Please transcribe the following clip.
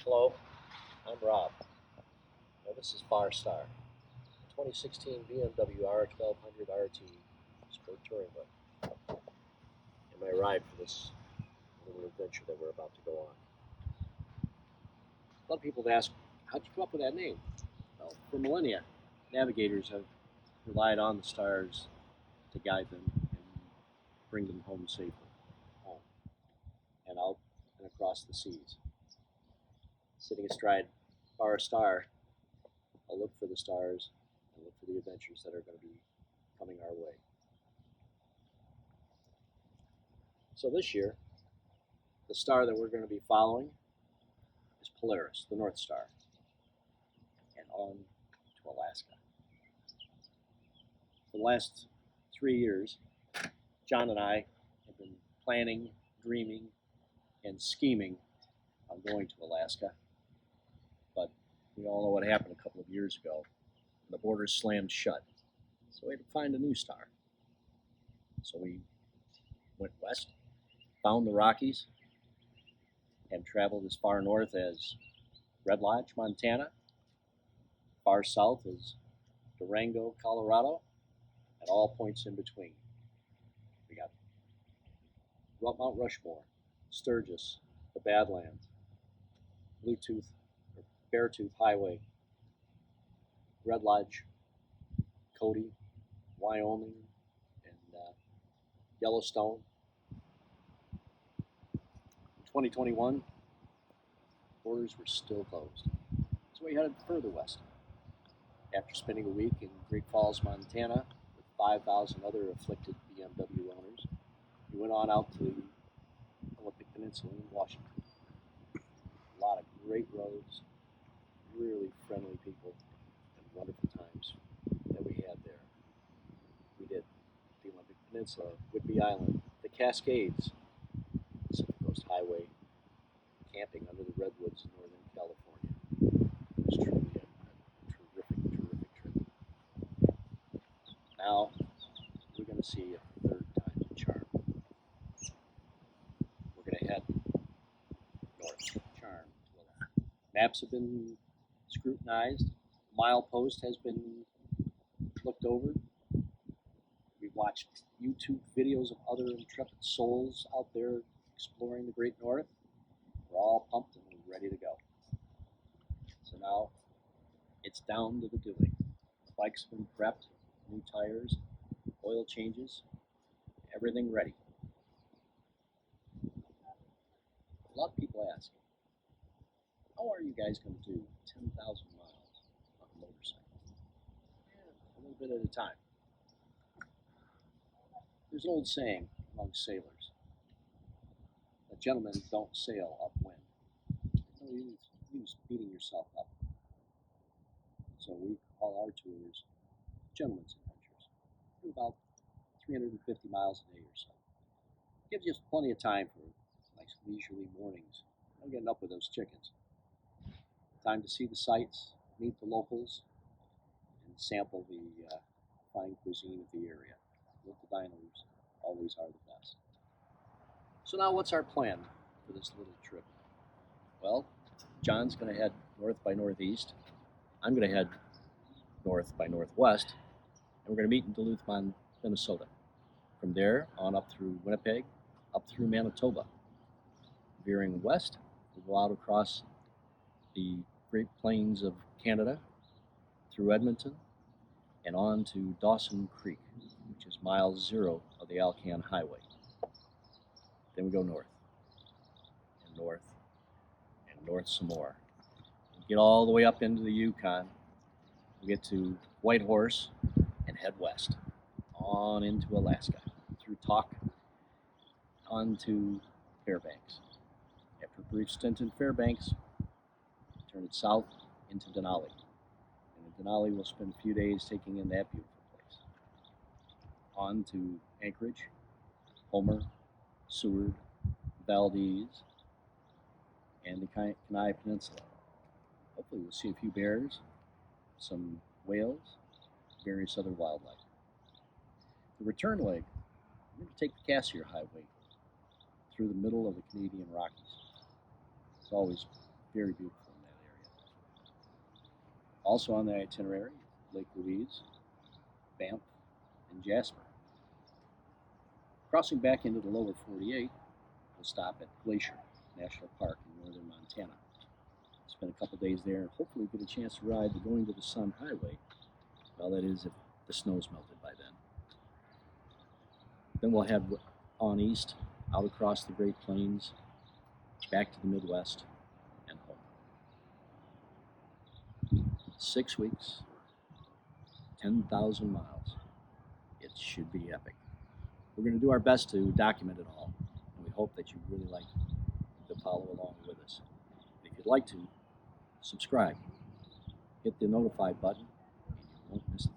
Hello, I'm Rob. Now this is FarStar, 2016 BMW R1200 RT Sport Touring Bike, and my ride for this little adventure that we're about to go on. A lot of people have asked, how'd you come up with that name? Well, for millennia, navigators have relied on the stars to guide them and bring them home safely, home and out and across the seas. Sitting astride FarStar, I'll look for the stars and look for the adventures that are going to be coming our way. So this year, the star that we're going to be following is Polaris, the North Star, and on to Alaska. For the last 3 years, John and I have been planning, dreaming, and scheming on going to Alaska, but we all know what happened a couple of years ago. The borders slammed shut, so we had to find a new star. So we went west, found the Rockies, and traveled as far north as Red Lodge, Montana, far south as Durango, Colorado, and all points in between. We got Mount Rushmore, Sturgis, the Badlands, Beartooth Highway, Red Lodge, Cody, Wyoming, and Yellowstone. In 2021, borders were still closed, so we headed further west. After spending a week in Great Falls, Montana, with 5,000 other afflicted BMW owners, we went on out to the Olympic Peninsula in Washington. A lot of great roads, really friendly people, and wonderful times that we had there. We did the Olympic Peninsula, Whidbey Island, the Cascades, Pacific Coast Highway, camping under the redwoods in Northern California. It was truly a terrific trip. Now, we're going to see a third time the charm. We're going to head north, charm. Maps have been scrutinized. Milepost has been looked over. We've watched YouTube videos of other intrepid souls out there exploring the Great North. We're all pumped and we're ready to go. So now it's down to the doing. The bike's been prepped, new tires, oil changes, everything ready. A lot of people ask, how are you guys going to do 10,000 miles on a motorcycle? A little bit at a time. There's an old saying among sailors that gentlemen don't sail upwind. There's no use beating yourself up. So we call our tours gentlemen's adventures. Do about 350 miles a day or so. Gives you plenty of time for nice leisurely mornings. I'm getting up with those chickens. Time to see the sights, meet the locals, and sample the fine cuisine of the area. Local diners always are the best. So now what's our plan for this little trip? Well, John's going to head north by northeast. I'm going to head north by northwest, and we're going to meet in Duluth, Minnesota. From there on up through Winnipeg, up through Manitoba. Veering west, we'll go out across the Great Plains of Canada, through Edmonton, and on to Dawson Creek, which is mile 0 of the Alcan Highway. Then we go north, and north, and north some more. We get all the way up into the Yukon. We get to Whitehorse and head west, on into Alaska, through Tok, on to Fairbanks. After a brief stint in Fairbanks, turn it south into Denali. And in Denali, we'll spend a few days taking in that beautiful place. On to Anchorage, Homer, Seward, Valdez, and the Kenai Peninsula. Hopefully we'll see a few bears, some whales, various other wildlife. The return leg, we're going to take the Cassiar Highway through the middle of the Canadian Rockies. It's always very beautiful in that area. Also on the itinerary, Lake Louise, Banff, and Jasper. Crossing back into the lower 48, we'll stop at Glacier National Park in northern Montana. Spend a couple days there and hopefully get a chance to ride the Going to the Sun Highway. Well, that is if the snow's melted by then. Then we'll head on east, out across the Great Plains, back to the Midwest, and home. 6 weeks, 10,000 miles. It should be epic. We're going to do our best to document it all, and we hope that you really like to follow along with us. If you'd like to, subscribe, hit the notify button, and you won't miss a thing.